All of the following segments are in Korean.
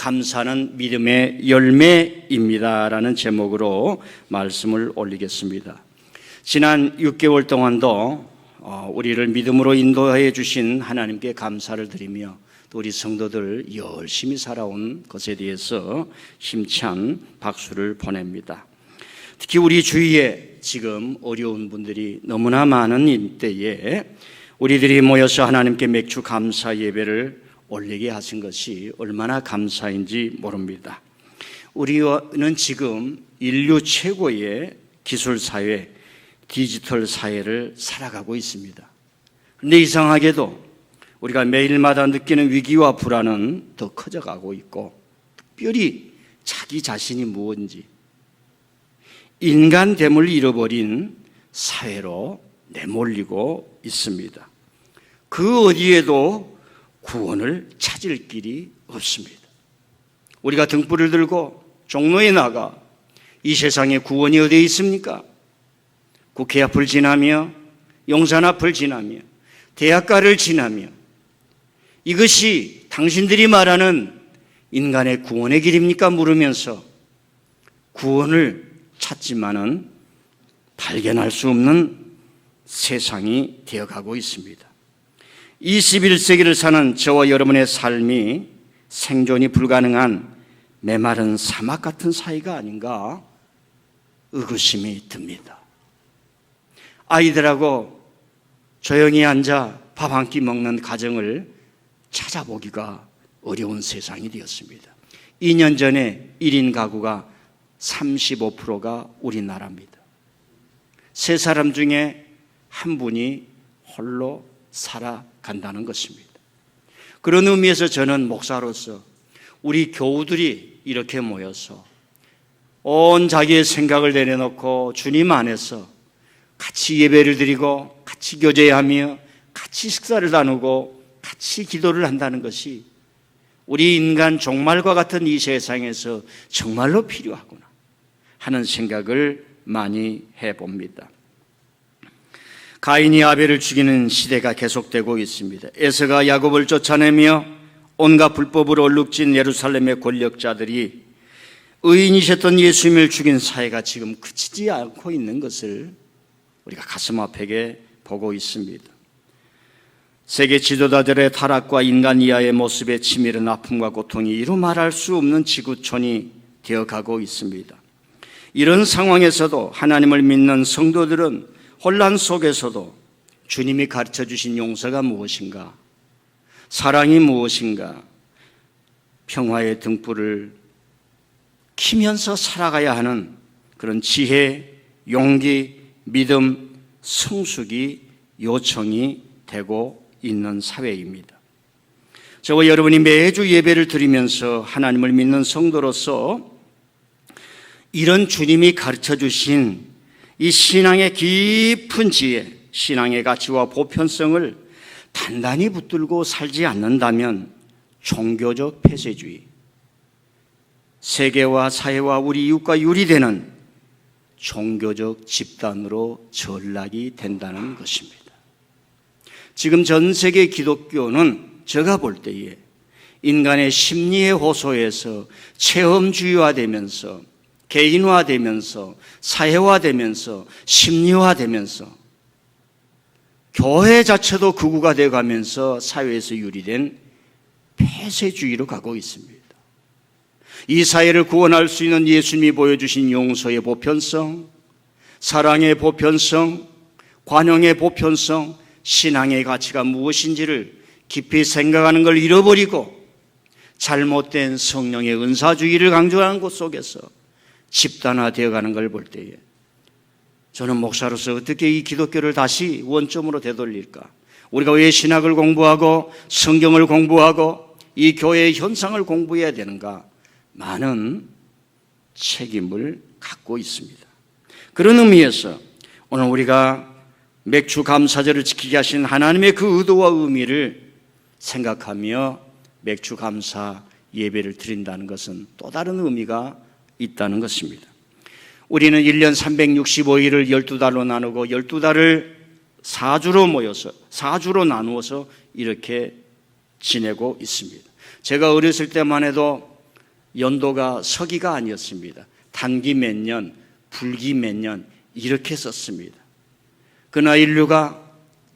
감사는 믿음의 열매입니다라는 제목으로 말씀을 올리겠습니다. 지난 6개월 동안도 우리를 믿음으로 인도해 주신 하나님께 감사를 드리며 또 우리 성도들 열심히 살아온 것에 대해서 힘찬 박수를 보냅니다. 특히 우리 주위에 지금 어려운 분들이 너무나 많은 이때에 우리들이 모여서 하나님께 맥주 감사 예배를 올리게 하신 것이 얼마나 감사인지 모릅니다. 우리는 지금 인류 최고의 기술 사회, 디지털 사회를 살아가고 있습니다. 그런데 이상하게도 우리가 매일마다 느끼는 위기와 불안은 더 커져가고 있고, 특별히 자기 자신이 무엇인지 인간됨을 잃어버린 사회로 내몰리고 있습니다. 그 어디에도 구원을 찾을 길이 없습니다. 우리가 등불을 들고 종로에 나가 이 세상에 구원이 어디에 있습니까? 국회 앞을 지나며 용산 앞을 지나며 대학가를 지나며 이것이 당신들이 말하는 인간의 구원의 길입니까? 물으면서 구원을 찾지만은 발견할 수 없는 세상이 되어가고 있습니다. 21세기를 사는 저와 여러분의 삶이 생존이 불가능한 메마른 사막 같은 사회가 아닌가 의구심이 듭니다. 아이들하고 조용히 앉아 밥 한 끼 먹는 가정을 찾아보기가 어려운 세상이 되었습니다. 2년 전에 1인 가구가 35%가 우리나라입니다. 세 사람 중에 한 분이 홀로 살아간다는 것입니다. 그런 의미에서 저는 목사로서 우리 교우들이 이렇게 모여서 온 자기의 생각을 내려놓고 주님 안에서 같이 예배를 드리고 같이 교제하며 같이 식사를 나누고 같이 기도를 한다는 것이 우리 인간 종말과 같은 이 세상에서 정말로 필요하구나 하는 생각을 많이 해봅니다. 가인이 아벨을 죽이는 시대가 계속되고 있습니다. 에서가 야곱을 쫓아내며 온갖 불법으로 얼룩진 예루살렘의 권력자들이 의인이셨던 예수님을 죽인 사회가 지금 그치지 않고 있는 것을 우리가 가슴 아프게 보고 있습니다. 세계 지도자들의 타락과 인간 이하의 모습에 치밀은 아픔과 고통이 이루 말할 수 없는 지구촌이 되어가고 있습니다. 이런 상황에서도 하나님을 믿는 성도들은 혼란 속에서도 주님이 가르쳐 주신 용서가 무엇인가, 사랑이 무엇인가, 평화의 등불을 켜면서 살아가야 하는 그런 지혜, 용기, 믿음, 성숙이 요청이 되고 있는 사회입니다. 저와 여러분이 매주 예배를 드리면서 하나님을 믿는 성도로서 이런 주님이 가르쳐 주신 이 신앙의 깊은 지혜, 신앙의 가치와 보편성을 단단히 붙들고 살지 않는다면 종교적 폐쇄주의, 세계와 사회와 우리 이웃과 유리되는 종교적 집단으로 전락이 된다는 것입니다. 지금 전 세계 기독교는 제가 볼 때에 인간의 심리의 호소에서 체험주의화되면서 개인화되면서 사회화되면서 심리화되면서 교회 자체도 극우가 되어가면서 사회에서 유리된 폐쇄주의로 가고 있습니다. 이 사회를 구원할 수 있는 예수님이 보여주신 용서의 보편성, 사랑의 보편성, 관용의 보편성, 신앙의 가치가 무엇인지를 깊이 생각하는 걸 잃어버리고 잘못된 성령의 은사주의를 강조하는 곳 속에서 집단화되어 가는 걸 볼 때에 저는 목사로서 어떻게 이 기독교를 다시 원점으로 되돌릴까? 우리가 왜 신학을 공부하고 성경을 공부하고 이 교회의 현상을 공부해야 되는가? 많은 책임을 갖고 있습니다. 그런 의미에서 오늘 우리가 맥주 감사절을 지키게 하신 하나님의 그 의도와 의미를 생각하며 맥주 감사 예배를 드린다는 것은 또 다른 의미가 있다는 것입니다. 우리는 1년 365일을 12달로 나누고 12달을 4주로 모여서 4주로 나누어서 이렇게 지내고 있습니다. 제가 어렸을 때만 해도 연도가 서기가 아니었습니다. 단기 몇 년, 불기 몇 년 이렇게 썼습니다. 그러나 인류가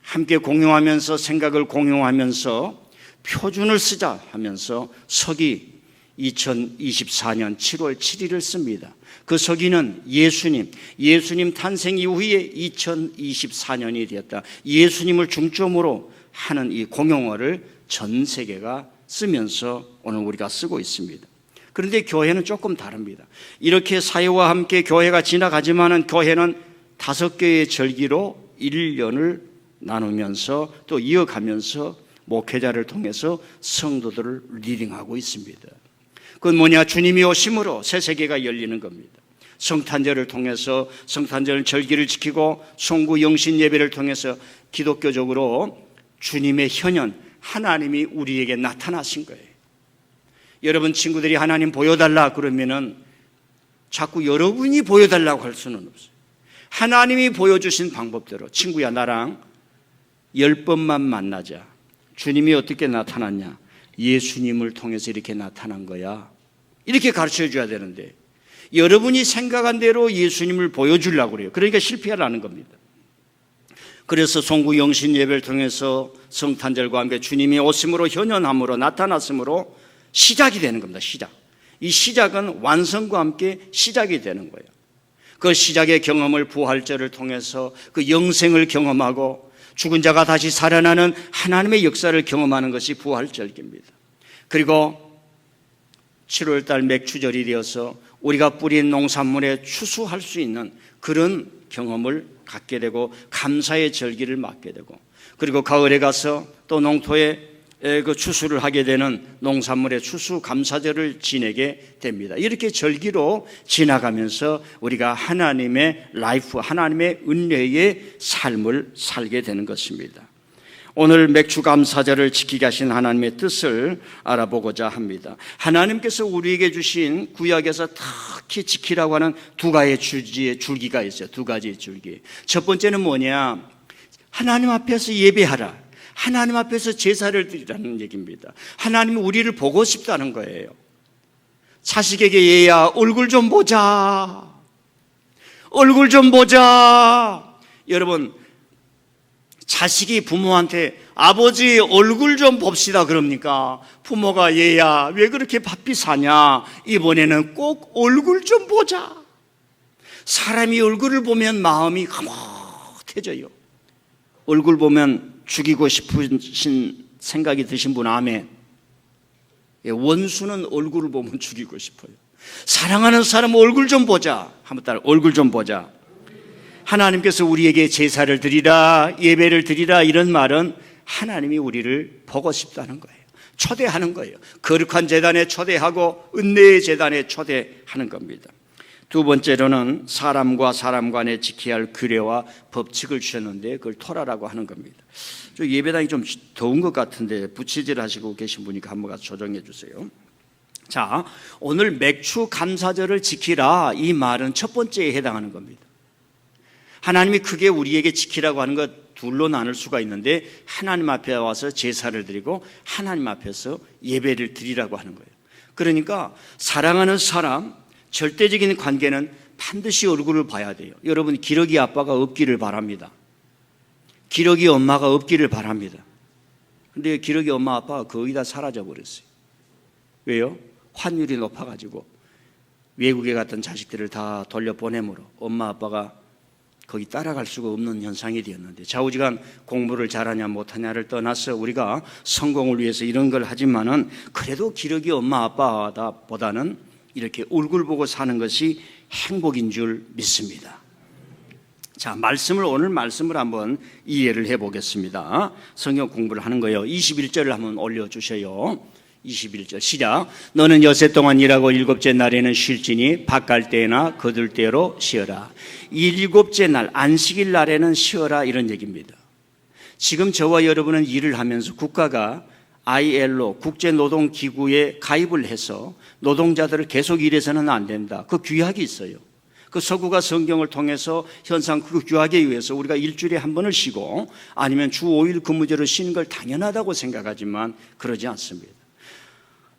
함께 공용하면서 생각을 공용하면서 표준을 쓰자 하면서 서기 2024년 7월 7일을 씁니다. 그 서기는 예수님 탄생 이후에 2024년이 되었다. 예수님을 중점으로 하는 이 공용어를 전 세계가 쓰면서 오늘 우리가 쓰고 있습니다. 그런데 교회는 조금 다릅니다. 이렇게 사회와 함께 교회가 지나가지만은 교회는 5개의 절기로 1년을 나누면서 또 이어가면서 목회자를 통해서 성도들을 리딩하고 있습니다. 그건 뭐냐? 주님이 오심으로 새 세계가 열리는 겁니다. 성탄절을 통해서 성탄절 절기를 지키고 송구 영신 예배를 통해서 기독교적으로 주님의 현현, 하나님이 우리에게 나타나신 거예요. 여러분 친구들이 하나님 보여달라 그러면은 자꾸 여러분이 보여달라고 할 수는 없어요. 하나님이 보여주신 방법대로 친구야 나랑 10번만 만나자. 주님이 어떻게 나타났냐? 예수님을 통해서 이렇게 나타난 거야. 이렇게 가르쳐 줘야 되는데 여러분이 생각한 대로 예수님을 보여주려고 그래요. 그러니까 실패하라는 겁니다. 그래서 송구 영신 예배를 통해서 성탄절과 함께 주님이 오심으로 현현함으로 나타났으므로 시작이 되는 겁니다. 시작. 이 시작은 완성과 함께 시작이 되는 거예요. 그 시작의 경험을 부활절을 통해서 그 영생을 경험하고 죽은 자가 다시 살아나는 하나님의 역사를 경험하는 것이 부활절기입니다. 그리고 7월달 맥추절이 되어서 우리가 뿌린 농산물에 추수할 수 있는 그런 경험을 갖게 되고 감사의 절기를 맞게 되고 그리고 가을에 가서 또 농토에 그 추수를 하게 되는 농산물의 추수 감사절을 지내게 됩니다. 이렇게 절기로 지나가면서 우리가 하나님의 라이프, 하나님의 은혜의 삶을 살게 되는 것입니다. 오늘 맥주 감사절을 지키게 하신 하나님의 뜻을 알아보고자 합니다. 하나님께서 우리에게 주신 구약에서 특히 지키라고 하는 두 가지의 줄기가 있어요. 두 가지의 줄기. 첫 번째는 뭐냐? 하나님 앞에서 예배하라. 하나님 앞에서 제사를 드리라는 얘기입니다. 하나님이 우리를 보고 싶다는 거예요. 자식에게 얘야 얼굴 좀 보자. 얼굴 좀 보자. 여러분 자식이 부모한테 아버지 얼굴 좀 봅시다 그럽니까? 부모가 얘야 왜 그렇게 바삐 사냐? 이번에는 꼭 얼굴 좀 보자. 사람이 얼굴을 보면 마음이 흐뭇해져요. 얼굴 보면 죽이고 싶으신 생각이 드신 분 아멘. 원수는 얼굴을 보면 죽이고 싶어요. 사랑하는 사람 얼굴 좀 보자. 한번 따라 얼굴 좀 보자. 하나님께서 우리에게 제사를 드리라, 예배를 드리라 이런 말은 하나님이 우리를 보고 싶다는 거예요. 초대하는 거예요. 거룩한 제단에 초대하고 은혜의 제단에 초대하는 겁니다. 두 번째로는 사람과 사람 간에 지켜야 할 규례와 법칙을 주셨는데 그걸 토라라고 하는 겁니다. 저 예배당이 좀 더운 것 같은데 부치질 하시고 계신 분이니까 한번 가서 조정해 주세요. 자, 오늘 맥주 감사절을 지키라 이 말은 첫 번째에 해당하는 겁니다. 하나님이 크게 우리에게 지키라고 하는 것 둘로 나눌 수가 있는데 하나님 앞에 와서 제사를 드리고 하나님 앞에서 예배를 드리라고 하는 거예요. 그러니까 사랑하는 사람, 절대적인 관계는 반드시 얼굴을 봐야 돼요. 여러분 기러기 아빠가 없기를 바랍니다. 기러기 엄마가 없기를 바랍니다. 근데 기러기 엄마 아빠가 거의 다 사라져 버렸어요. 왜요? 환율이 높아가지고 외국에 갔던 자식들을 다 돌려보내므로 엄마 아빠가 거기 따라갈 수가 없는 현상이 되었는데 좌우지간 공부를 잘하냐 못하냐를 떠나서 우리가 성공을 위해서 이런 걸 하지만은 그래도 기러기 엄마 아빠보다는 이렇게 얼굴 보고 사는 것이 행복인 줄 믿습니다. 자, 오늘 말씀을 한번 이해를 해보겠습니다. 성경 공부를 하는 거예요. 21절을 한번 올려주세요. 21절 시작. 너는 여세 동안 일하고 일곱째 날에는 쉴지니 밭갈 때나 거둘 때로 쉬어라. 일곱째 날 안식일 날에는 쉬어라 이런 얘기입니다. 지금 저와 여러분은 일을 하면서 국가가 ILO 국제노동기구에 가입을 해서 노동자들을 계속 일해서는 안 된다. 그 규약이 있어요. 그 서구가 성경을 통해서 현상 그 규약에 의해서 우리가 일주일에 한 번을 쉬고 아니면 주 5일 근무제로 쉬는 걸 당연하다고 생각하지만 그러지 않습니다.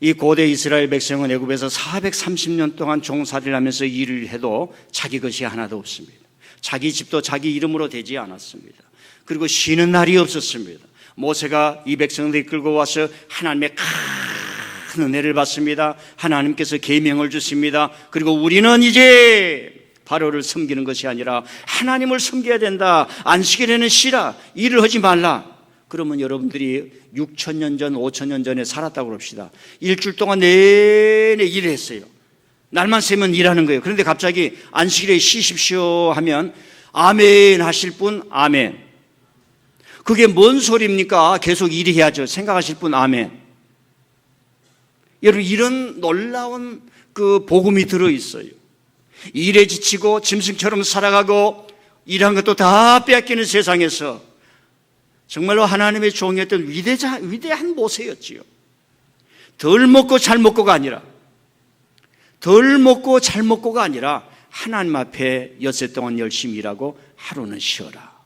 이 고대 이스라엘 백성은 애굽에서 430년 동안 종살이를 하면서 일을 해도 자기 것이 하나도 없습니다. 자기 집도 자기 이름으로 되지 않았습니다. 그리고 쉬는 날이 없었습니다. 모세가 이 백성들이 끌고 와서 하나님의 큰 은혜를 받습니다. 하나님께서 계명을 주십니다. 그리고 우리는 이제 바로를 섬기는 것이 아니라 하나님을 섬겨야 된다. 안식일에는 쉬라. 일을 하지 말라. 그러면 여러분들이 6,000년 전, 5,000년 전에 살았다고 그럽시다. 일주일 동안 내내 일을 했어요. 날만 새면 일하는 거예요. 그런데 갑자기 안식일에 쉬십시오 하면 아멘 하실 분 아멘. 그게 뭔 소리입니까? 계속 일해야죠. 생각하실 분 아멘. 여러분, 이런 놀라운 그 복음이 들어있어요. 일에 지치고 짐승처럼 살아가고 일한 것도 다 빼앗기는 세상에서 정말로 하나님의 종이었던 위대한 모세였지요. 덜 먹고 잘 먹고가 아니라 하나님 앞에 엿새 동안 열심히 일하고 하루는 쉬어라.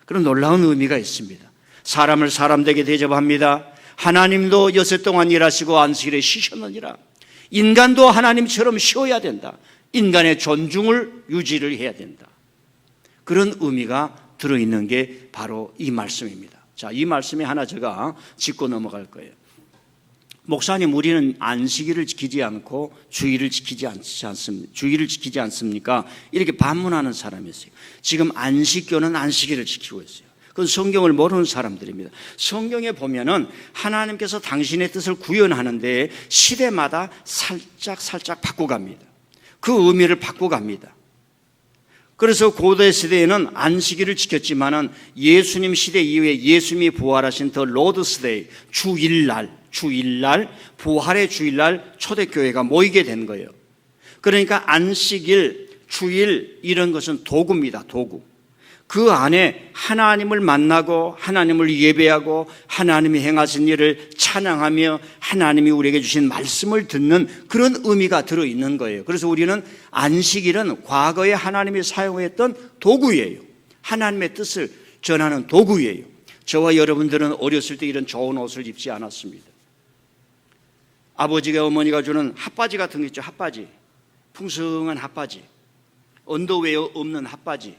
그런 놀라운 의미가 있습니다. 사람을 사람되게 대접합니다. 하나님도 엿새 동안 일하시고 안식일에 쉬셨느니라. 인간도 하나님처럼 쉬어야 된다. 인간의 존중을 유지를 해야 된다. 그런 의미가 들어있는 게 바로 이 말씀입니다. 자, 이 말씀에 하나 제가 짚고 넘어갈 거예요. 목사님, 우리는 안식일을 지키지 않고 주일을 지키지 않습니까? 이렇게 반문하는 사람이 있어요. 지금 안식교는 안식일을 지키고 있어요. 그건 성경을 모르는 사람들입니다. 성경에 보면은 하나님께서 당신의 뜻을 구현하는데 시대마다 살짝 바꿔갑니다. 그 의미를 바꿔갑니다. 그래서 고대 시대에는 안식일을 지켰지만은 예수님 시대 이후에 예수님이 부활하신 더 로드스데이, 주일날, 부활의 주일날 초대교회가 모이게 된 거예요. 그러니까 안식일, 주일 이런 것은 도구입니다. 도구. 그 안에 하나님을 만나고 하나님을 예배하고 하나님이 행하신 일을 찬양하며 하나님이 우리에게 주신 말씀을 듣는 그런 의미가 들어있는 거예요. 그래서 우리는 안식일은 과거에 하나님이 사용했던 도구예요. 하나님의 뜻을 전하는 도구예요. 저와 여러분들은 어렸을 때 이런 좋은 옷을 입지 않았습니다. 아버지가 어머니가 주는 핫바지 같은 거 있죠. 핫바지, 풍성한 핫바지, 언더웨어 없는 핫바지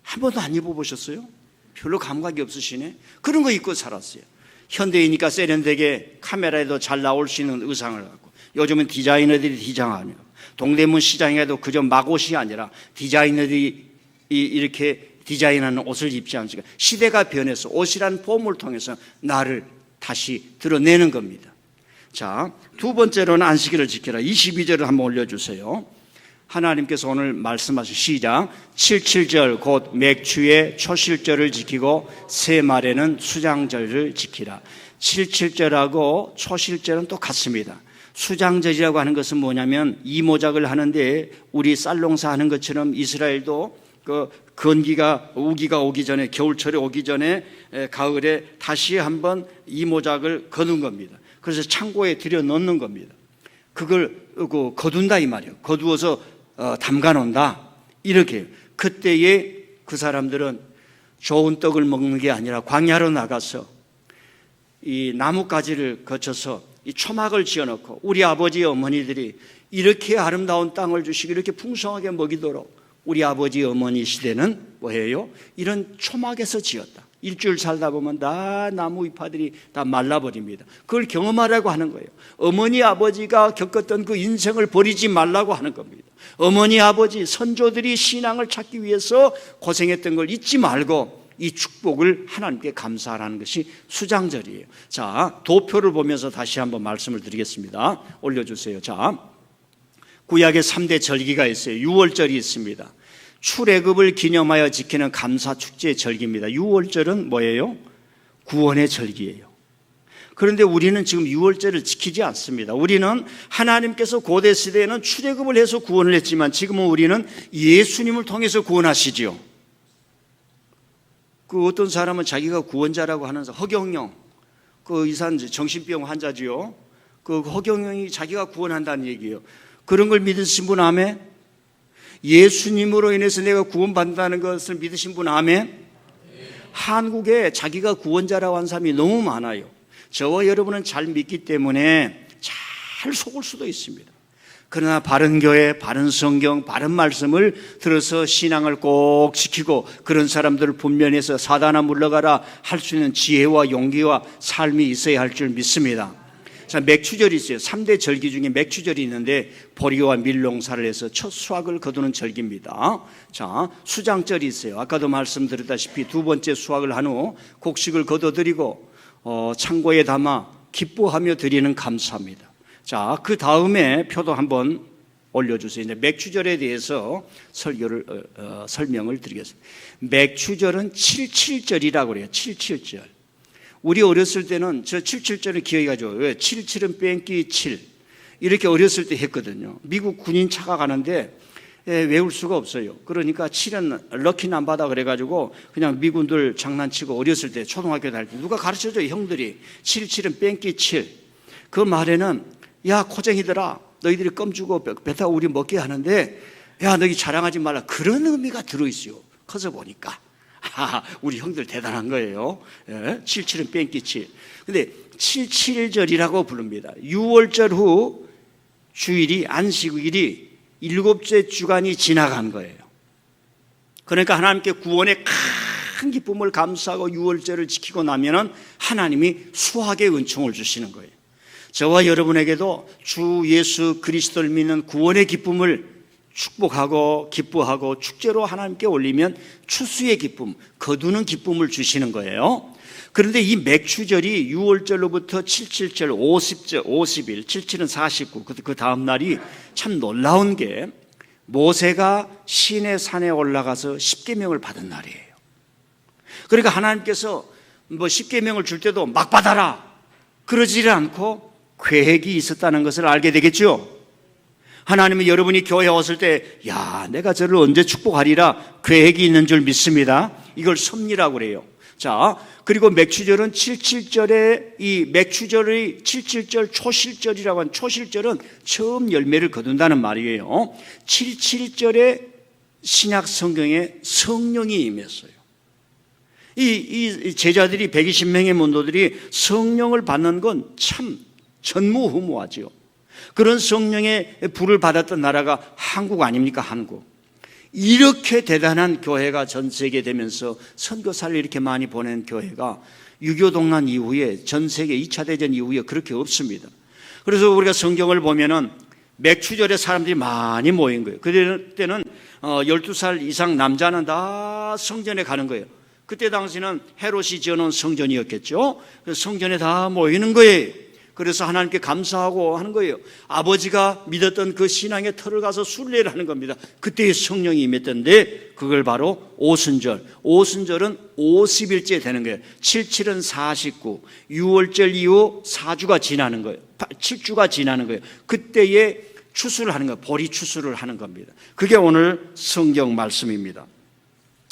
한 번도 안 입어보셨어요? 별로 감각이 없으시네. 그런 거 입고 살았어요. 현대이니까 세련되게 카메라에도 잘 나올 수 있는 의상을 갖고, 요즘은 디자이너들이 디자인하며 동대문 시장에도 그저 막옷이 아니라 디자이너들이 이렇게 디자인하는 옷을 입지 않습니까? 시대가 변해서 옷이라는 폼을 통해서 나를 다시 드러내는 겁니다. 자, 두 번째로는 안식일을 지켜라. 22절을 한번 올려주세요. 하나님께서 오늘 말씀하신 시작. 77절 곧 맥추의 초실절을 지키고 새 말에는 수장절을 지키라. 77절하고 초실절은 똑같습니다. 수장절이라고 하는 것은 뭐냐면 이모작을 하는데 우리 쌀농사 하는 것처럼 이스라엘도 그 건기가 우기가 오기 전에, 겨울철에 오기 전에 가을에 다시 한번 이모작을 거둔 겁니다. 그래서 창고에 들여 넣는 겁니다. 그걸 거둔다 이 말이에요. 거두어서 담가 놓는다. 이렇게. 그때에 그 사람들은 좋은 떡을 먹는 게 아니라 광야로 나가서 이 나뭇가지를 거쳐서 이 초막을 지어놓고 우리 아버지 어머니들이 이렇게 아름다운 땅을 주시고 이렇게 풍성하게 먹이도록 우리 아버지 어머니 시대는 뭐예요? 이런 초막에서 지었다. 일주일 살다 보면 다 나무 잎파들이 다 말라버립니다. 그걸 경험하라고 하는 거예요. 어머니 아버지가 겪었던 그 인생을 버리지 말라고 하는 겁니다. 어머니 아버지 선조들이 신앙을 찾기 위해서 고생했던 걸 잊지 말고 이 축복을 하나님께 감사하라는 것이 수장절이에요. 자, 도표를 보면서 다시 한번 말씀을 드리겠습니다. 올려주세요. 자, 구약에 3대 절기가 있어요. 유월절이 있습니다. 출애굽을 기념하여 지키는 감사축제의 절기입니다. 유월절은 뭐예요? 구원의 절기예요. 그런데 우리는 지금 유월절을 지키지 않습니다. 우리는 하나님께서 고대 시대에는 출애굽을 해서 구원을 했지만 지금은 우리는 예수님을 통해서 구원하시지요. 그 어떤 사람은 자기가 구원자라고 하면서 허경영, 그 이산 정신병 환자지요. 그 허경영이 자기가 구원한다는 얘기예요. 그런 걸 믿으신 분 아멘? 예수님으로 인해서 내가 구원받는다는 것을 믿으신 분 아멘? 한국에 자기가 구원자라고 하는 사람이 너무 많아요. 저와 여러분은 잘 믿기 때문에 잘 속을 수도 있습니다. 그러나 바른 교회, 바른 성경, 바른 말씀을 들어서 신앙을 꼭 지키고 그런 사람들을 분별해서 사단아 물러가라 할 수 있는 지혜와 용기와 삶이 있어야 할 줄 믿습니다. 자, 맥추절이 있어요. 3대 절기 중에 맥추절이 있는데 보리와 밀농사를 해서 첫 수확을 거두는 절기입니다. 자, 수장절이 있어요. 아까도 말씀드렸다시피 두 번째 수확을 한 후 곡식을 거둬들이고 창고에 담아 기뻐하며 드리는 감사합니다. 자, 그 다음에 표도 한번 올려주세요. 이제 맥추절에 대해서 설명을 드리겠습니다. 맥추절은 77절이라고 그래요. 77절. 우리 어렸을 때는 저 77절을 기억해가지고 왜 77은 뺑기 7 이렇게 어렸을 때 했거든요. 미국 군인 차가 가는데 외울 수가 없어요. 그러니까 7은 럭키 남바다 그래가지고 그냥 미군들 장난치고 어렸을 때 초등학교 다닐 때 누가 가르쳐줘요. 형들이 77은 뺑기 7. 그 말에는 야 코쟁이들아 너희들이 껌 주고 배 타고 우리 먹게 하는데 야 너희 자랑하지 말라 그런 의미가 들어있어요. 커서 보니까 우리 형들 대단한 거예요. 77은 뺑기 7. 근데 77절이라고 부릅니다. 6월절 후 주일이 안식일이 7째 주간이 지나간 거예요. 그러니까 하나님께 구원의 큰 기쁨을 감사하고 6월절을 지키고 나면은 하나님이 수확의 은총을 주시는 거예요. 저와 여러분에게도 주 예수 그리스도를 믿는 구원의 기쁨을 축복하고 기뻐하고 축제로 하나님께 올리면 추수의 기쁨, 거두는 기쁨을 주시는 거예요. 그런데 이 맥추절이 6월절로부터 77절, 50절, 50일, 77은 49, 그 다음 날이 참 놀라운 게 모세가 시내 산에 올라가서 십계명을 받은 날이에요. 그러니까 하나님께서 뭐 십계명을 줄 때도 막 받아라 그러지를 않고 계획이 있었다는 것을 알게 되겠죠. 하나님은 여러분이 교회에 왔을 때 야 내가 저를 언제 축복하리라 계획이 있는 줄 믿습니다. 이걸 섭리라고 그래요. 자, 그리고 맥추절은 77절에 이 맥추절의 77절 초실절이라고 하는 초실절은 처음 열매를 거둔다는 말이에요. 77절에 신약 성경에 성령이 임했어요. 이 제자들이 120명의門徒들이 성령을 받는 건 참 전무후무하죠. 그런 성령의 불을 받았던 나라가 한국 아닙니까? 한국. 이렇게 대단한 교회가 전 세계에 되면서 선교사를 이렇게 많이 보낸 교회가 6.25 동란 이후에 전 세계 2차 대전 이후에 그렇게 없습니다. 그래서 우리가 성경을 보면은 맥추절에 사람들이 많이 모인 거예요. 그때는 12살 이상 남자는 다 성전에 가는 거예요. 그때 당시는 헤롯이 지어놓은 성전이었겠죠. 그래서 성전에 다 모이는 거예요. 그래서 하나님께 감사하고 하는 거예요. 아버지가 믿었던 그 신앙의 터를 가서 순례를 하는 겁니다. 그때 성령이 임했던데 그걸 바로 오순절. 오순절은 50일째 되는 거예요. 77은 49, 6월절 이후 4주가 지나는 거예요. 7주가 지나는 거예요. 그때에 추수를 하는 거예요. 보리 추수를 하는 겁니다. 그게 오늘 성경 말씀입니다.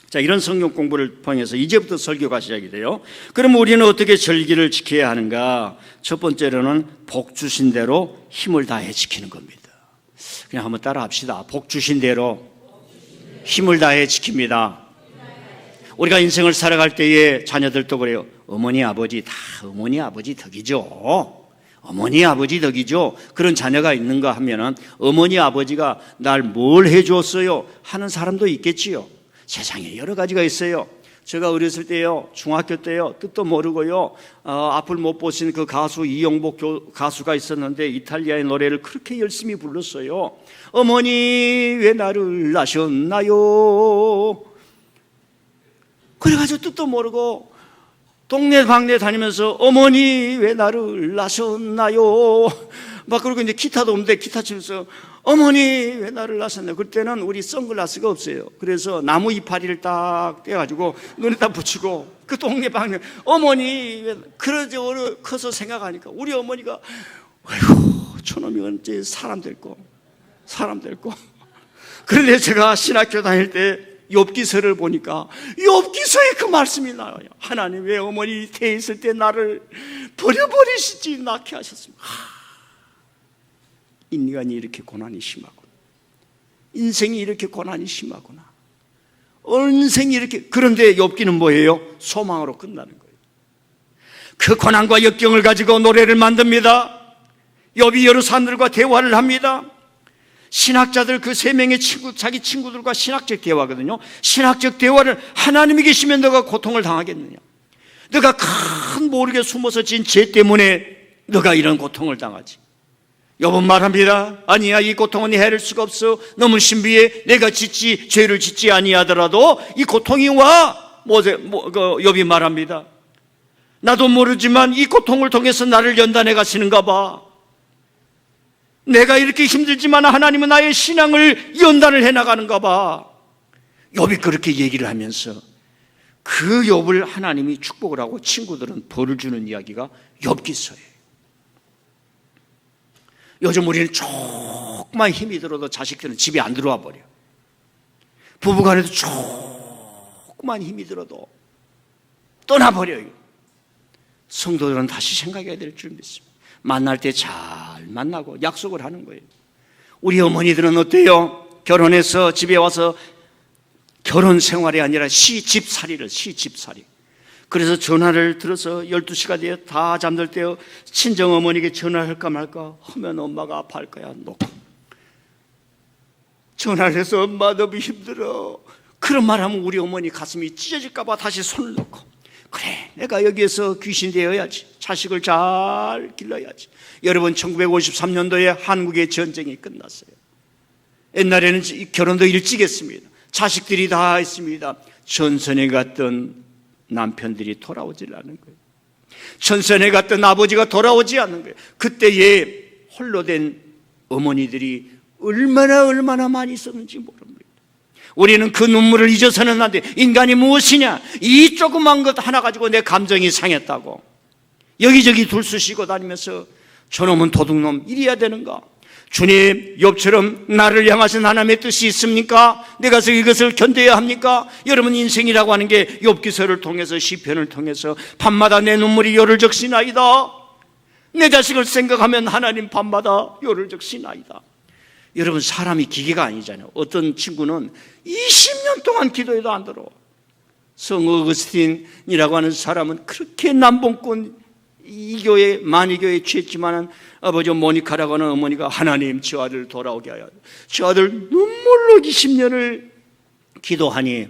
자, 이런 성경 공부를 통해서 이제부터 설교가 시작이 돼요. 그럼 우리는 어떻게 절기를 지켜야 하는가? 첫 번째로는 복 주신 대로 힘을 다해 지키는 겁니다. 그냥 한번 따라 합시다. 복 주신 대로 힘을 다해 지킵니다. 우리가 인생을 살아갈 때에 자녀들도 그래요. 어머니 아버지 다 어머니 아버지 덕이죠. 어머니 아버지 덕이죠. 그런 자녀가 있는가 하면은 어머니 아버지가 날 뭘 해줬어요 하는 사람도 있겠지요. 세상에 여러 가지가 있어요. 제가 어렸을 때요, 중학교 때요, 뜻도 모르고요, 앞을 못 보신 그 가수 이용복 가수가 있었는데 이탈리아의 노래를 그렇게 열심히 불렀어요. 어머니 왜 나를 낳으셨나요? 그래가지고 뜻도 모르고 동네 방네 다니면서 어머니 왜 나를 낳으셨나요? 막 그러고 이제 기타도 없는데 기타 치면서 어머니 왜 나를 낳으셨나요? 그때는 우리 선글라스가 없어요. 그래서 나무 이파리를 딱 떼가지고 눈에다 붙이고 그 동네 방네 어머니 그러죠. 커서 생각하니까 우리 어머니가 아이고 저놈이 언제 사람 될 거. 그런데 제가 신학교 다닐 때 욥기서를 보니까 욥기서에 그 말씀이 나와요. 하나님 왜 어머니 태에 있을 때 나를 버려버리시지 낳게 하셨습니까? 인간이 이렇게 고난이 심하구나. 인생이 이렇게 고난이 심하구나. 인생이 이렇게. 그런데 욥기는 뭐예요? 소망으로 끝나는 거예요. 그 고난과 역경을 가지고 노래를 만듭니다. 욥이 여러 사람들과 대화를 합니다. 신학자들 그 세 명의 자기 친구들과 신학적 대화거든요. 신학적 대화를, 하나님이 계시면 너가 고통을 당하겠느냐? 너가 큰 모르게 숨어서 진 죄 때문에 너가 이런 고통을 당하지. 욥은 말합니다. 아니야, 이 고통은 해를 수가 없어. 너무 신비해. 내가 죄를 짓지 아니하더라도 이 고통이 와. 욥이 말합니다. 나도 모르지만 이 고통을 통해서 나를 연단해 가시는가 봐. 내가 이렇게 힘들지만 하나님은 나의 신앙을 연단을 해나가는가 봐. 욥이 그렇게 얘기를 하면서 그 욥을 하나님이 축복을 하고 친구들은 벌을 주는 이야기가 욥기서예요. 요즘 우리는 조금만 힘이 들어도 자식들은 집에 안 들어와 버려. 부부간에도 조금만 힘이 들어도 떠나버려요. 성도들은 다시 생각해야 될 줄 믿습니다. 만날 때 잘 만나고 약속을 하는 거예요. 우리 어머니들은 어때요? 결혼해서 집에 와서 결혼 생활이 아니라 시집살이. 그래서 전화를 들어서 12시가 되어 다 잠들 때요, 친정어머니에게 전화할까 말까 하면 엄마가 아파할 거야. 놓고 전화를 해서 엄마 너무 힘들어, 그런 말 하면 우리 어머니 가슴이 찢어질까 봐 다시 손을 놓고, 그래 내가 여기에서 귀신 되어야지, 자식을 잘 길러야지. 여러분, 1953년도에 한국의 전쟁이 끝났어요. 옛날에는 결혼도 일찍 했습니다. 자식들이 다 있습니다. 전선에 갔던 남편들이 돌아오질 않은 거예요. 전선에 갔던 아버지가 돌아오지 않는 거예요. 그때에 홀로 된 어머니들이 얼마나 많이 있었는지 모릅니다. 우리는 그 눈물을 잊어서는 안 돼. 인간이 무엇이냐? 이 조그만 것 하나 가지고 내 감정이 상했다고 여기저기 둘쑤시고 다니면서 저놈은 도둑놈 이래야 되는가? 주님, 욥처럼 나를 향하신 하나님의 뜻이 있습니까? 내가 이것을 견뎌야 합니까? 여러분, 인생이라고 하는 게 욥기서를 통해서, 시편을 통해서 밤마다 내 눈물이 요를 적시나이다. 내 자식을 생각하면 하나님 밤마다 요를 적시나이다. 여러분, 사람이 기계가 아니잖아요. 어떤 친구는 20년 동안 기도해도 안 들어. 성 어거스틴이라고 하는 사람은 그렇게 남봉꾼 이 교회, 만이교회에 취했지만은 아버지 모니카라고 하는 어머니가 하나님 저 아들 돌아오게 하여, 저 아들 눈물로 20년을 기도하니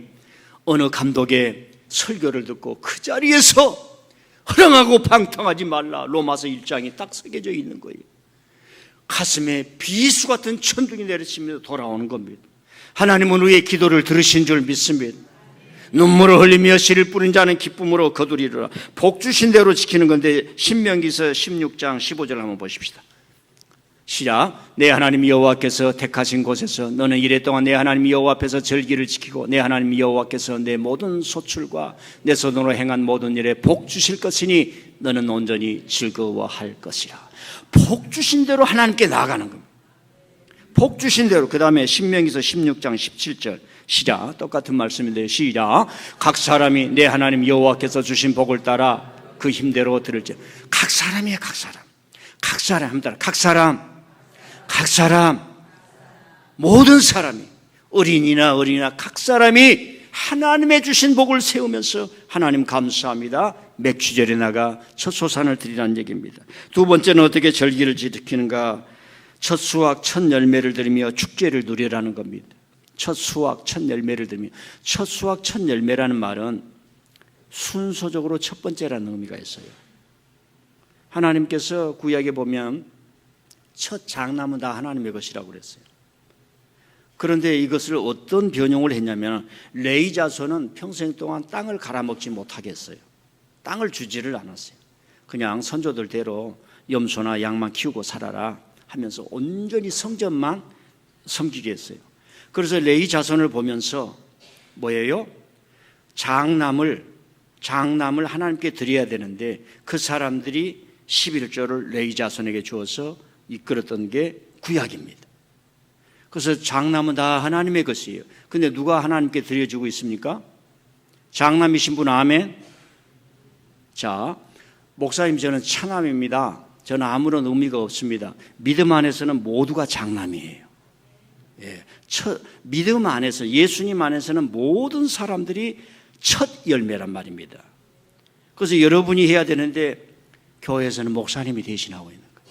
어느 감독의 설교를 듣고 그 자리에서 허랑하고 방탕하지 말라 로마서 1장이 딱 새겨져 있는 거예요. 가슴에 비수 같은 천둥이 내리치면서 돌아오는 겁니다. 하나님은 우리의 기도를 들으신 줄 믿습니다. 눈물을 흘리며 씨를 뿌린 자는 기쁨으로 거두리라. 복 주신 대로 지키는 건데, 신명기서 16장 15절 한번 보십시다. 시작. 내 하나님 여호와께서 택하신 곳에서 너는 이래 동안 내 하나님 여호와 앞에서 절기를 지키고 내 하나님 여호와께서 내 모든 소출과 내 손으로 행한 모든 일에 복 주실 것이니 너는 온전히 즐거워할 것이라. 복 주신 대로 하나님께 나아가는 겁니다. 복 주신 대로. 그 다음에 신명기서 16장 17절 시작. 똑같은 말씀인데요. 시작. 각 사람이 내 하나님 여호와께서 주신 복을 따라 그 힘대로 들을지. 각 사람이에요. 각 사람 합니다. 각 사람 모든 사람이, 어린이나 각 사람이 하나님의 주신 복을 세우면서 하나님 감사합니다, 맥주절에 나가 첫 소산을 드리라는 얘기입니다. 두 번째는 어떻게 절기를 지키는가? 첫 수확 첫 열매를 드리며 축제를 누리라는 겁니다. 첫 수확 첫 열매를 드리며. 첫 수확 첫 열매라는 말은 순서적으로 첫 번째라는 의미가 있어요. 하나님께서 구약에 보면 첫 장남은 다 하나님의 것이라고 그랬어요. 그런데 이것을 어떤 변형을 했냐면, 레위 자손은 평생 동안 땅을 갈아먹지 못하게 했어요. 땅을 주지를 않았어요. 그냥 선조들대로 염소나 양만 키우고 살아라 하면서 온전히 성전만 섬기게 했어요. 그래서 레위 자손을 보면서 뭐예요? 장남을 하나님께 드려야 되는데 그 사람들이 11조를 레위 자손에게 주어서 이끌었던 게 구약입니다. 그래서 장남은 다 하나님의 것이에요. 근데 누가 하나님께 드려주고 있습니까? 장남이신 분 아멘? 자, 목사님 저는 차남입니다. 저는 아무런 의미가 없습니다. 믿음 안에서는 모두가 장남이에요. 예, 믿음 안에서, 예수님 안에서는 모든 사람들이 첫 열매란 말입니다. 그래서 여러분이 해야 되는데 교회에서는 목사님이 대신하고 있는 거예요.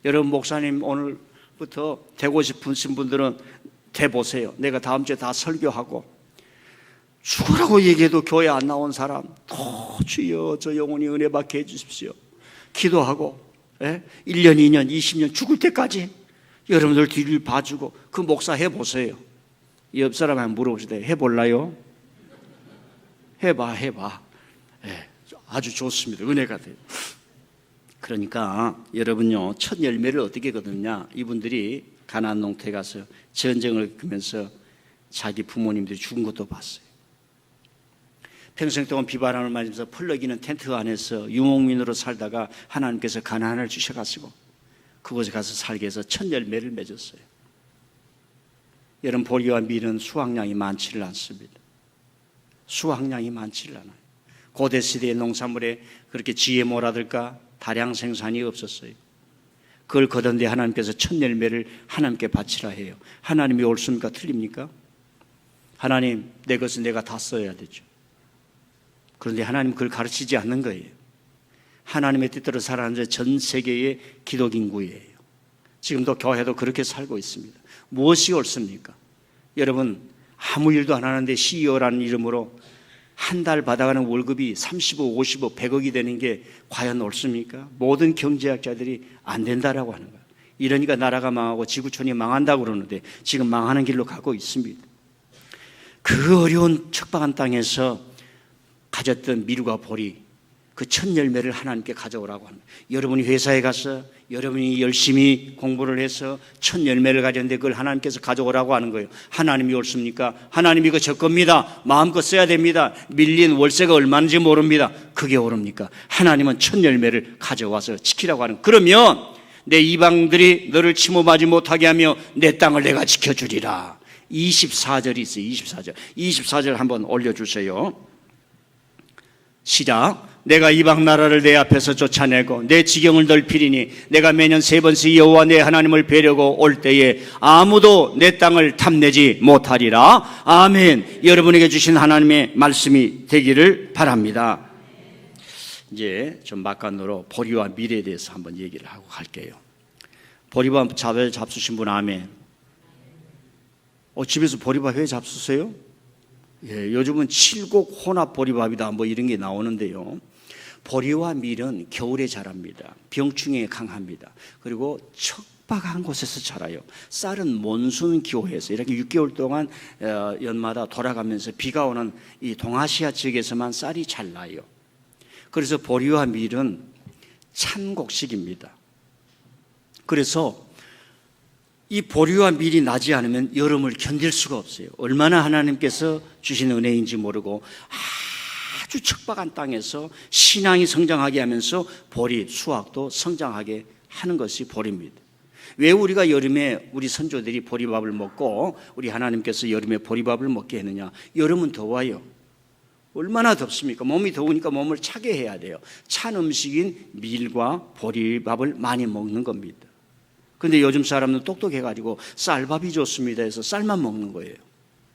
여러분 목사님 오늘부터 되고 싶으신 분들은 돼보세요. 내가 다음 주에 다 설교하고 죽으라고 얘기해도 교회 안 나온 사람 주여 저 영혼이 은혜 받게 해주십시오. 기도하고 1년, 2년, 20년 죽을 때까지 여러분들 뒤를 봐주고 그 목사 해보세요. 옆 사람한테 물어보시다. 해볼라요? 해봐. 아주 좋습니다. 은혜가 돼요. 그러니까 여러분요, 첫 열매를 어떻게 거두느냐. 이분들이 가나안 농토에 가서 전쟁을 겪으면서 자기 부모님들이 죽은 것도 봤어요. 평생 동안 비바람을 맞으면서 펄럭이는 텐트 안에서 유목민으로 살다가 하나님께서 가나안을 주셔가지고 그곳에 가서 살게 해서 첫 열매를 맺었어요. 여러분, 보리와 밀은 수확량이 많지를 않습니다. 수확량이 많지를 않아요. 고대 시대의 농산물에 그렇게 GMO라든가 다량 생산이 없었어요. 그걸 거둔데 하나님께서 첫 열매를 하나님께 바치라 해요. 하나님이 옳습니까? 틀립니까? 하나님, 내 것은 내가 다 써야 되죠. 그런데 하나님 그걸 가르치지 않는 거예요. 하나님의 뜻대로 살아가는 전 세계의 기독 인구예요. 지금도 교회도 그렇게 살고 있습니다. 무엇이 옳습니까? 여러분, 아무 일도 안 하는데 CEO라는 이름으로 한 달 받아가는 월급이 30억, 50억, 100억이 되는 게 과연 옳습니까? 모든 경제학자들이 안 된다라고 하는 거예요. 이러니까 나라가 망하고 지구촌이 망한다고 그러는데 지금 망하는 길로 가고 있습니다. 그 어려운 척박한 땅에서 가졌던 밀과 보리, 그 첫 열매를 하나님께 가져오라고 합니다. 여러분이 회사에 가서 여러분이 열심히 공부를 해서 첫 열매를 가졌는데 그걸 하나님께서 가져오라고 하는 거예요. 하나님이 옳습니까? 하나님이 이거 저 겁니다. 마음껏 써야 됩니다. 밀린 월세가 얼마인지 모릅니다. 그게 옳습니까? 하나님은 첫 열매를 가져와서 지키라고 하는. 그러면 내 이방들이 너를 침범하지 못하게 하며 내 땅을 내가 지켜주리라. 24절이 있어요. 24절 한번 올려주세요. 시작. 내가 이방 나라를 내 앞에서 쫓아내고 내 지경을 넓히리니 내가 매년 3번씩 여호와 내 하나님을 뵈려고 올 때에 아무도 내 땅을 탐내지 못하리라. 아멘. 여러분에게 주신 하나님의 말씀이 되기를 바랍니다. 이제 좀 막간으로 보리와 밀에 대해서 한번 얘기를 하고 갈게요. 보리밥 회 잡수신 분 아멘. 집에서 보리밥 회 잡수세요? 예, 요즘은 칠곡 혼합 보리밥이다 뭐 이런 게 나오는데요. 보리와 밀은 겨울에 자랍니다. 병충해에 강합니다. 그리고 척박한 곳에서 자라요. 쌀은 몬순 기후에서 이렇게 6개월 동안 연마다 돌아가면서 비가 오는 이 동아시아 지역에서만 쌀이 잘 나요. 그래서 보리와 밀은 찬곡식입니다. 그래서 이 보리와 밀이 나지 않으면 여름을 견딜 수가 없어요. 얼마나 하나님께서 주신 은혜인지 모르고 아주 척박한 땅에서 신앙이 성장하게 하면서 보리, 수확도 성장하게 하는 것이 보리입니다. 왜 우리가 여름에 우리 선조들이 보리밥을 먹고 우리 하나님께서 여름에 보리밥을 먹게 했느냐? 여름은 더워요. 얼마나 덥습니까? 몸이 더우니까 몸을 차게 해야 돼요. 찬 음식인 밀과 보리밥을 많이 먹는 겁니다. 근데 요즘 사람은 똑똑해가지고 쌀밥이 좋습니다 해서 쌀만 먹는 거예요.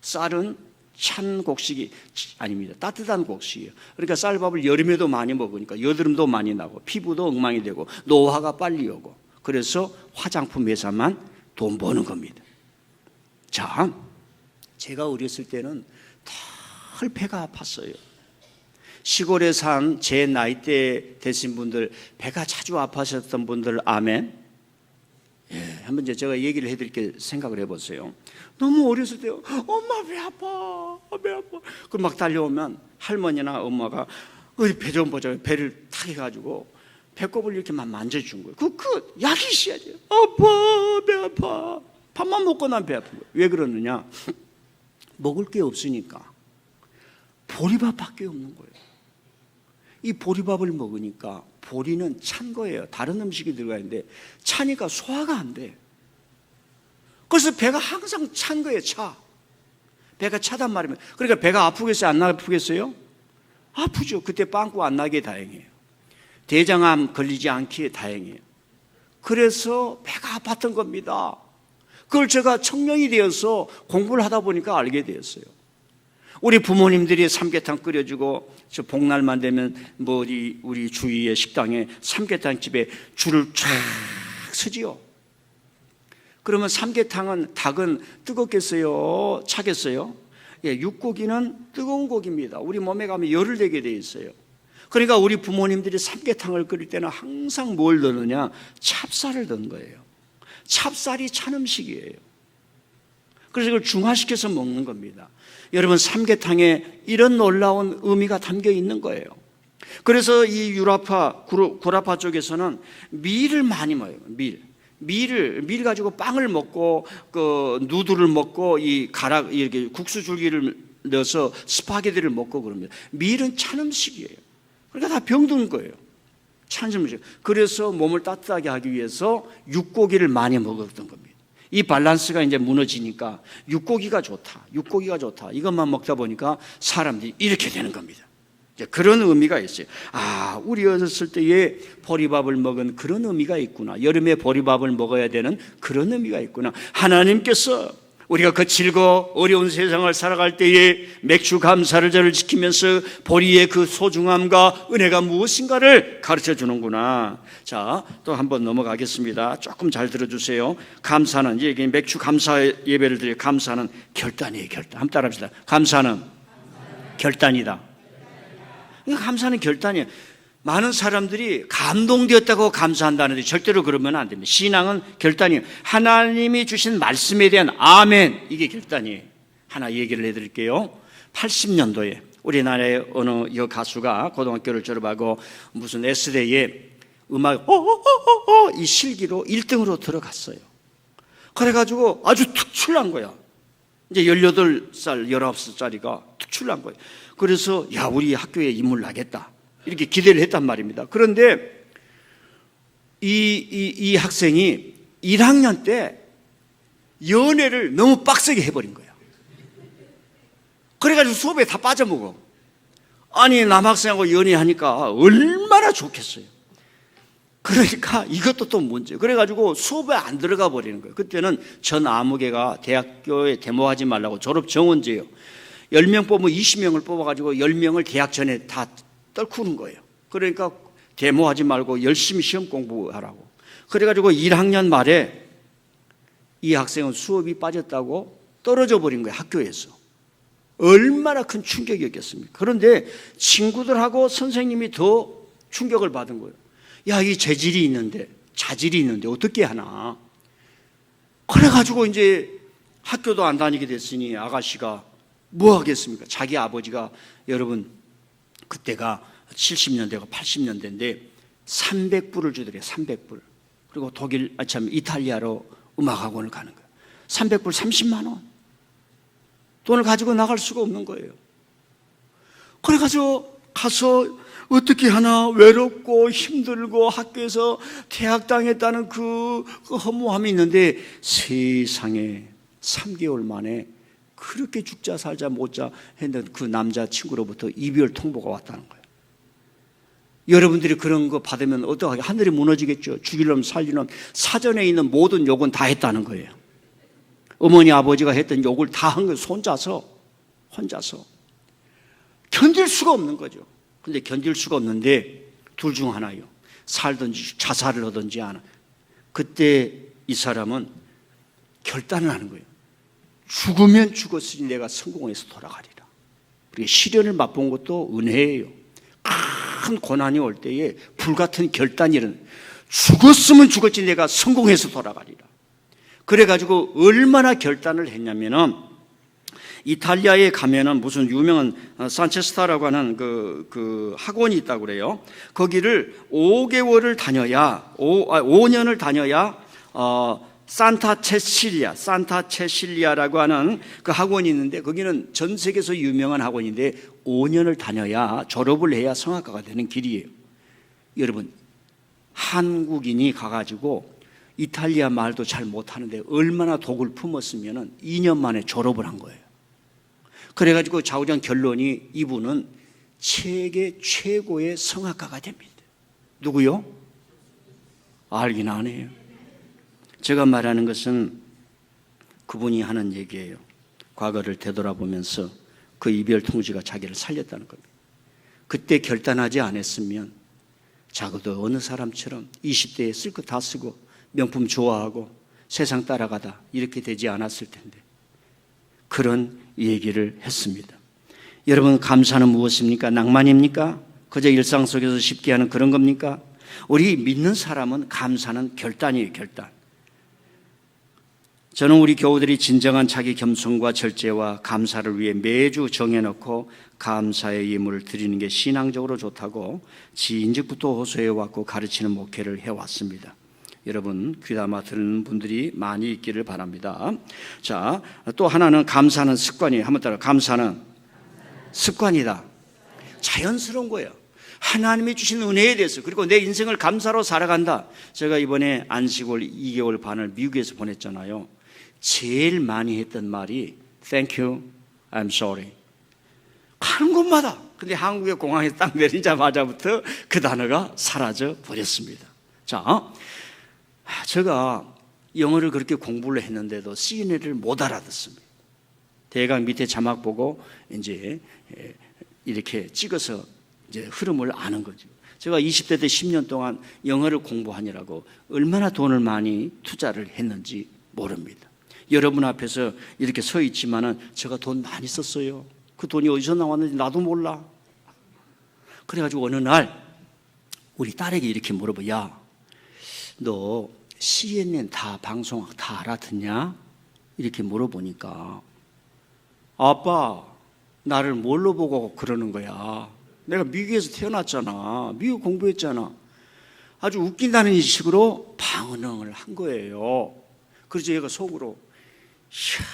쌀은 찬 곡식이 아닙니다. 따뜻한 곡식이에요. 그러니까 쌀밥을 여름에도 많이 먹으니까 여드름도 많이 나고 피부도 엉망이 되고 노화가 빨리 오고 그래서 화장품 회사만 돈 버는 겁니다. 자, 제가 어렸을 때는 덜 배가 아팠어요. 시골에 산 제 나이대 되신 분들, 배가 자주 아파하셨던 분들 아멘. 예, 한번 제가 얘기를 해드릴게 생각을 해보세요. 너무 어렸을 때 엄마 배 아파. 그럼 막 달려오면 할머니나 엄마가 어디 배 좀 보자. 배를 탁 해가지고 배꼽을 이렇게 막 만져준 거예요. 그 약이 있어야 돼요. 아파, 배 아파. 밥만 먹고 난 배 아픈 거예요. 왜 그러느냐? 먹을 게 없으니까 보리밥밖에 없는 거예요. 이 보리밥을 먹으니까 보리는 찬 거예요. 다른 음식이 들어가 있는데 차니까 소화가 안 돼. 그래서 배가 항상 찬 거예요. 배가 차단 말이면. 그러니까 배가 아프겠어요? 안 아프겠어요? 아프죠. 그때 빵꾸 안 나게 다행이에요. 대장암 걸리지 않기에 다행이에요. 그래서 배가 아팠던 겁니다. 그걸 제가 청년이 되어서 공부를 하다 보니까 알게 되었어요. 우리 부모님들이 삼계탕 끓여주고 저 복날만 되면 뭐 우리 주위의 식당에 삼계탕 집에 줄을 쫙 서지요. 그러면 삼계탕은 닭은 뜨겁겠어요? 차겠어요? 예, 육고기는 뜨거운 고기입니다. 우리 몸에 가면 열을 내게 돼 있어요. 그러니까 우리 부모님들이 삼계탕을 끓일 때는 항상 뭘 넣느냐? 찹쌀을 넣은 거예요. 찹쌀이 찬 음식이에요. 그래서 이걸 중화시켜서 먹는 겁니다. 여러분, 삼계탕에 이런 놀라운 의미가 담겨 있는 거예요. 그래서 이 유라파, 구라파 쪽에서는 밀을 많이 먹어요. 밀 가지고 빵을 먹고 그 누드를 먹고 이 이렇게 국수 줄기를 넣어서 스파게티를 먹고 그럽니다. 밀은 찬 음식이에요. 그러니까 다 병든 거예요. 찬 음식. 그래서 몸을 따뜻하게 하기 위해서 육고기를 많이 먹었던 겁니다. 이 밸런스가 이제 무너지니까 육고기가 좋다. 이것만 먹다 보니까 사람들이 이렇게 되는 겁니다. 그런 의미가 있어요. 우리 어렸을 때에 보리밥을 먹은 그런 의미가 있구나. 여름에 보리밥을 먹어야 되는 그런 의미가 있구나. 하나님께서 우리가 거칠고 어려운 세상을 살아갈 때에 맥주 감사절을 지키면서 보리의 그 소중함과 은혜가 무엇인가를 가르쳐 주는구나. 자, 또 한번 넘어가겠습니다. 조금 잘 들어주세요. 감사는, 이제 맥주 감사 예배를 드려요. 감사는 결단이에요. 결단. 한번 따라합시다. 감사는 결단이다. 감사는 결단이에요. 많은 사람들이 감동되었다고 감사한다는데 절대로 그러면 안 됩니다. 신앙은 결단이에요. 하나님이 주신 말씀에 대한 아멘, 이게 결단이에요. 하나 얘기를 해드릴게요. 80년도에 우리나라의 어느 여가수가 고등학교를 졸업하고 무슨 S대에 음악 이 실기로 1등으로 들어갔어요. 그래가지고 아주 특출난 거야. 이제 18살, 19살짜리가 특출난 거예요. 그래서 우리 학교에 인물 나겠다, 이렇게 기대를 했단 말입니다. 그런데 이 학생이 1학년 때 연애를 너무 빡세게 해버린 거야. 그래가지고 수업에 다 빠져먹어. 아니, 남학생하고 연애하니까 얼마나 좋겠어요. 그러니까 이것도 또 문제. 그래가지고 수업에 안 들어가 버리는 거예요. 그때는 전 아무개가 대학교에 데모하지 말라고 졸업 정원제예요. 10명 뽑으면 20명을 뽑아가지고 10명을 대학 전에 다 떨구는 거예요. 그러니까 데모하지 말고 열심히 시험 공부하라고. 그래가지고 1학년 말에 이 학생은 수업이 빠졌다고 떨어져 버린 거예요. 학교에서. 얼마나 큰 충격이었겠습니까? 그런데 친구들하고 선생님이 더 충격을 받은 거예요. 이 재질이 있는데, 자질이 있는데 어떻게 하나. 그래가지고 이제 학교도 안 다니게 됐으니 아가씨가 뭐 하겠습니까? 자기 아버지가, 여러분 그때가 70년대가 80년대인데 300불을 주더래요. 300불. 그리고 이탈리아로 음악학원을 가는 거예요. 300불 30만 원. 돈을 가지고 나갈 수가 없는 거예요. 그래가지고 가서 어떻게 하나, 외롭고 힘들고 학교에서 퇴학당했다는 그 허무함이 있는데 세상에 3개월 만에 그렇게 죽자 살자 못자 했는데 그 남자친구로부터 이별 통보가 왔다는 거예요. 여러분들이 그런 거 받으면 어떡하게, 하늘이 무너지겠죠. 죽이려면 살리려면 사전에 있는 모든 욕은 다 했다는 거예요. 어머니 아버지가 했던 욕을 다 한 거예요. 혼자서 견딜 수가 없는 거죠. 근데 견딜 수가 없는데 둘 중 하나요. 살든지 자살을 하든지 하나. 그때 이 사람은 결단을 하는 거예요. 죽으면 죽었으니 내가 성공해서 돌아가리라. 그리고 시련을 맛본 것도 은혜예요. 큰 고난이 올 때에 불같은 결단이라는, 죽었으면 죽었지 내가 성공해서 돌아가리라. 그래가지고 얼마나 결단을 했냐면은 이탈리아에 가면은 무슨 유명한 산체스타라고 하는 그 학원이 있다고 그래요. 거기를 5개월을 다녀야, 5년을 다녀야 산타 체실리아라고 하는 그 학원이 있는데, 거기는 전 세계에서 유명한 학원인데 5년을 다녀야, 졸업을 해야 성악가가 되는 길이에요. 여러분, 한국인이 가가지고 이탈리아 말도 잘 못하는데 얼마나 독을 품었으면 2년 만에 졸업을 한 거예요. 그래가지고 좌우장 결론이 이분은 세계 최고의 성악가가 됩니다. 누구요? 알긴 아네요. 제가 말하는 것은 그분이 하는 얘기예요. 과거를 되돌아보면서 그 이별 통지가 자기를 살렸다는 겁니다. 그때 결단하지 않았으면 자기도 어느 사람처럼 20대에 쓸 거 다 쓰고 명품 좋아하고 세상 따라가다 이렇게 되지 않았을 텐데 그런 얘기를 했습니다. 여러분, 감사는 무엇입니까? 낭만입니까? 그저 일상 속에서 쉽게 하는 그런 겁니까? 우리 믿는 사람은 감사는 결단이에요, 결단. 저는 우리 교우들이 진정한 자기 겸손과 절제와 감사를 위해 매주 정해놓고 감사의 예물을 드리는 게 신앙적으로 좋다고 지인직부터 호소해왔고 가르치는 목회를 해왔습니다. 여러분, 귀담아 듣는 분들이 많이 있기를 바랍니다. 자, 또 하나는 감사는 습관이에요. 한번 따라. 감사는 습관이다. 자연스러운 거예요. 하나님이 주신 은혜에 대해서, 그리고 내 인생을 감사로 살아간다. 제가 이번에 안식월 2개월 반을 미국에서 보냈잖아요. 제일 많이 했던 말이 Thank you, I'm sorry. 가는 곳마다. 근데 한국의 공항에 딱 내리자마자부터 그 단어가 사라져 버렸습니다. 자, 제가 영어를 그렇게 공부를 했는데도 CNA를 못 알아듣습니다. 대강 밑에 자막 보고 이제 이렇게 찍어서 이제 흐름을 아는 거죠. 제가 20대 때 10년 동안 영어를 공부하느라고 얼마나 돈을 많이 투자를 했는지 모릅니다. 여러분 앞에서 이렇게 서 있지만은 제가 돈 많이 썼어요. 그 돈이 어디서 나왔는지 나도 몰라. 그래가지고 어느 날 우리 딸에게 이렇게 물어봐. 야, 너 CNN 다 방송 다 알아듣냐? 이렇게 물어보니까 아빠, 나를 뭘로 보고 그러는 거야? 내가 미국에서 태어났잖아. 미국 공부했잖아. 아주 웃긴다는 식으로 반응을 한 거예요. 그래서 얘가 속으로 이야,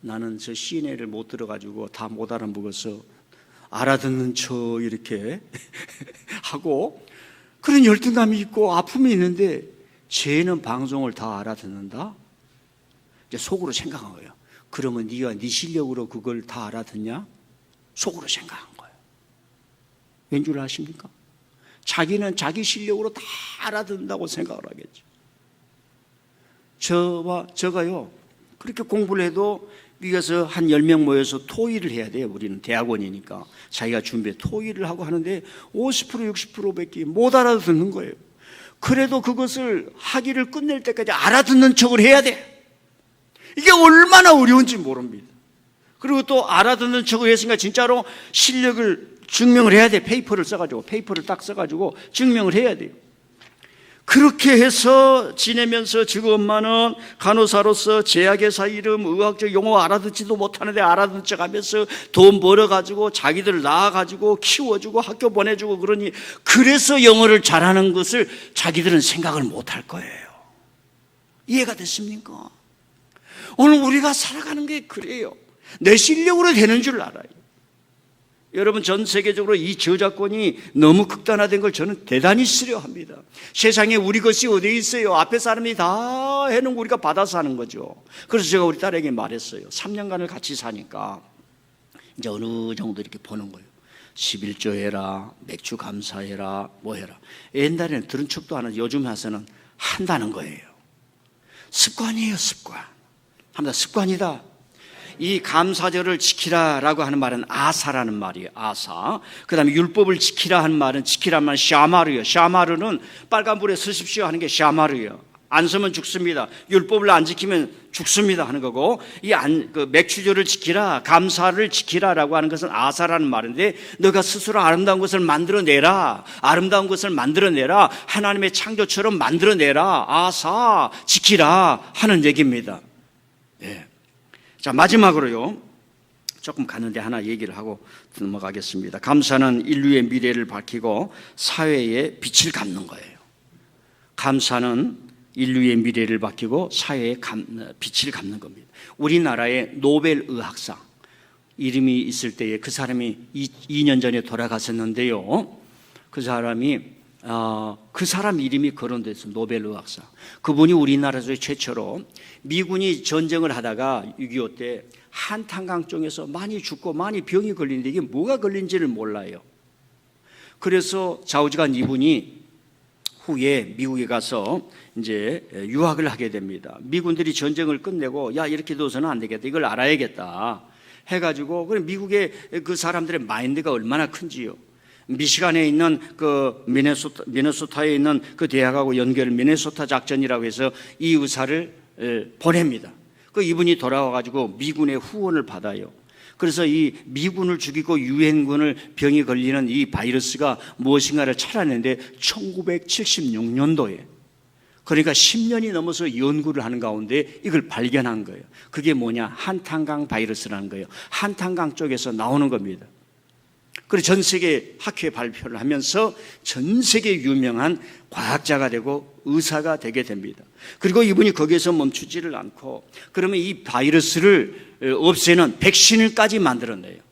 나는 저 CNN을 못 들어가지고 다 못 알아먹어서 알아듣는 척 이렇게 하고 그런 열등감이 있고 아픔이 있는데 쟤는 방송을 다 알아듣는다? 이제 속으로 생각한 거예요. 그러면 네가 네 실력으로 그걸 다 알아듣냐? 속으로 생각한 거예요. 왠 줄 아십니까? 자기는 자기 실력으로 다 알아듣는다고 생각을 하겠죠. 저가요, 그렇게 공부를 해도 미국에서 한 10명 모여서 토의를 해야 돼요. 우리는 대학원이니까. 자기가 준비해 토의를 하고 하는데 50% 60%밖에 못 알아듣는 거예요. 그래도 그것을 학위를 끝낼 때까지 알아듣는 척을 해야 돼. 이게 얼마나 어려운지 모릅니다. 그리고 또 알아듣는 척을 했으니까 진짜로 실력을 증명을 해야 돼. 페이퍼를 딱 써가지고 증명을 해야 돼요. 그렇게 해서 지내면서 지금 엄마는 간호사로서 제약회사 이름, 의학적 용어 알아듣지도 못하는데 알아듣는 척 하면서 돈 벌어가지고 자기들 낳아가지고 키워주고 학교 보내주고 그러니 그래서 영어를 잘하는 것을 자기들은 생각을 못할 거예요. 이해가 됐습니까? 오늘 우리가 살아가는 게 그래요. 내 실력으로 되는 줄 알아요. 여러분, 전 세계적으로 이 저작권이 너무 극단화된 걸 저는 대단히 싫어합니다. 세상에 우리 것이 어디에 있어요? 앞에 사람이 다 해놓은 거 우리가 받아서 하는 거죠. 그래서 제가 우리 딸에게 말했어요. 3년간을 같이 사니까 이제 어느 정도 이렇게 보는 거예요. 11조 해라, 맥주 감사해라, 뭐 해라. 옛날에는 들은 척도 안 하는데 요즘 와서는 한다는 거예요. 습관이에요, 습관. 합니다. 습관이다. 이 감사절을 지키라라고 하는 말은 아사라는 말이에요. 아사. 그 다음에 율법을 지키라 하는 말은, 지키라는 말은 샤마르예요. 샤마르는 빨간불에 서십시오 하는 게 샤마르예요. 안 서면 죽습니다. 율법을 안 지키면 죽습니다 하는 거고, 그 맥주절을 지키라, 감사를 지키라라고 하는 것은 아사라는 말인데, 너가 스스로 아름다운 것을 만들어내라. 아름다운 것을 만들어내라. 하나님의 창조처럼 만들어내라. 아사, 지키라 하는 얘기입니다. 예. 자, 마지막으로요, 조금 가는데 하나 얘기를 하고 넘어가겠습니다. 감사는 인류의 미래를 밝히고 사회에 빛을 감는 거예요. 감사는 인류의 미래를 밝히고 사회에 빛을 감는 겁니다. 우리나라의 노벨 의학상 이름이 있을 때에 그 사람이 2년 전에 돌아갔었는데요. 그 사람 이름이 거론돼서 노벨 의학상. 그분이 우리나라에서 최초로 미군이 전쟁을 하다가 6.25 때 한탄강쪽에서 많이 죽고 많이 병이 걸리는데 이게 뭐가 걸린지를 몰라요. 그래서 좌우지간 이분이 후에 미국에 가서 이제 유학을 하게 됩니다. 미군들이 전쟁을 끝내고 야, 이렇게 둬서는 안 되겠다. 이걸 알아야겠다. 해가지고 미국의 그 사람들의 마인드가 얼마나 큰지요. 미시간에 있는 그 미네소타에 있는 그 대학하고 연결 미네소타 작전이라고 해서 이 의사를 보냅니다. 그 이분이 돌아와가지고 미군의 후원을 받아요. 그래서 이 미군을 죽이고 유엔군을 병이 걸리는 이 바이러스가 무엇인가를 찾아내는데 1976년도에, 그러니까 10년이 넘어서 연구를 하는 가운데 이걸 발견한 거예요. 그게 뭐냐? 한탄강 바이러스라는 거예요. 한탄강 쪽에서 나오는 겁니다. 그래서 전 세계 학회 발표를 하면서 전 세계 유명한 과학자가 되고 의사가 되게 됩니다. 그리고 이분이 거기에서 멈추지를 않고 그러면 이 바이러스를 없애는 백신을까지 만들어내요.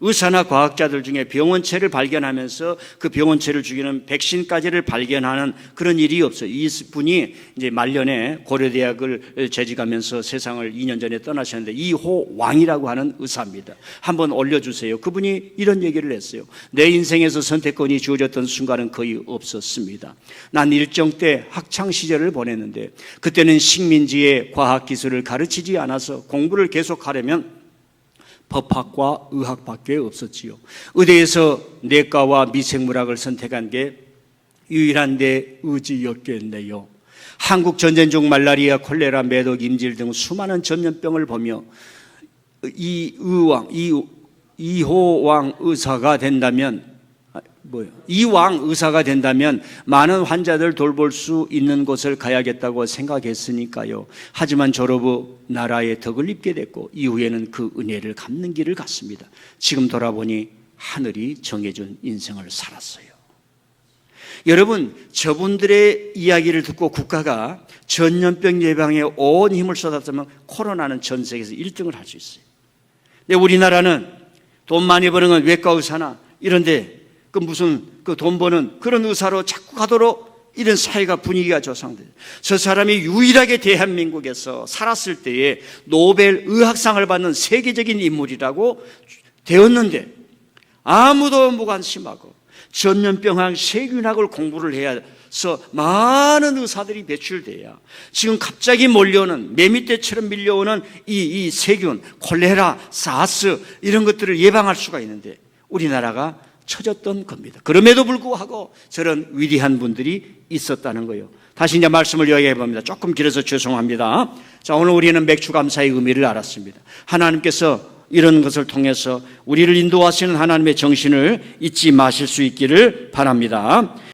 의사나 과학자들 중에 병원체를 발견하면서 그 병원체를 죽이는 백신까지를 발견하는 그런 일이 없어요. 이분이 이제 말년에 고려대학을 재직하면서 세상을 2년 전에 떠나셨는데 이호왕이라고 하는 의사입니다. 한번 올려주세요. 그분이 이런 얘기를 했어요. 내 인생에서 선택권이 주어졌던 순간은 거의 없었습니다. 난 일정 때 학창시절을 보냈는데 그때는 식민지의 과학기술을 가르치지 않아서 공부를 계속하려면 법학과 의학밖에 없었지요. 의대에서 내과와 미생물학을 선택한 게 유일한 내 의지였겠네요. 한국 전쟁 중 말라리아, 콜레라, 매독, 임질 등 수많은 전염병을 보며 이호왕 의사가 된다면 이왕 의사가 된다면 많은 환자들 돌볼 수 있는 곳을 가야겠다고 생각했으니까요. 하지만 졸업 후 나라의 덕을 입게 됐고 이후에는 그 은혜를 갚는 길을 갔습니다. 지금 돌아보니 하늘이 정해준 인생을 살았어요. 여러분, 저분들의 이야기를 듣고 국가가 전염병 예방에 온 힘을 쏟았다면 코로나는 전 세계에서 1등을 할 수 있어요. 근데 우리나라는 돈 많이 버는 건 외과 의사나 이런데 그 돈 버는 그런 의사로 자꾸 가도록 이런 사회가 분위기가 조성돼요. 저 사람이 유일하게 대한민국에서 살았을 때에 노벨 의학상을 받는 세계적인 인물이라고 되었는데 아무도 무관심하고 전염병학, 세균학을 공부를 해서 많은 의사들이 배출돼야 지금 갑자기 몰려오는 매미떼처럼 밀려오는 이 세균, 콜레라, 사스 이런 것들을 예방할 수가 있는데 우리나라가 처졌던 겁니다. 그럼에도 불구하고 저런 위대한 분들이 있었다는 거예요. 다시 이제 말씀을 이야기해 봅니다. 조금 길어서 죄송합니다. 자, 오늘 우리는 맥주감사의 의미를 알았습니다. 하나님께서 이런 것을 통해서 우리를 인도하시는 하나님의 정신을 잊지 마실 수 있기를 바랍니다.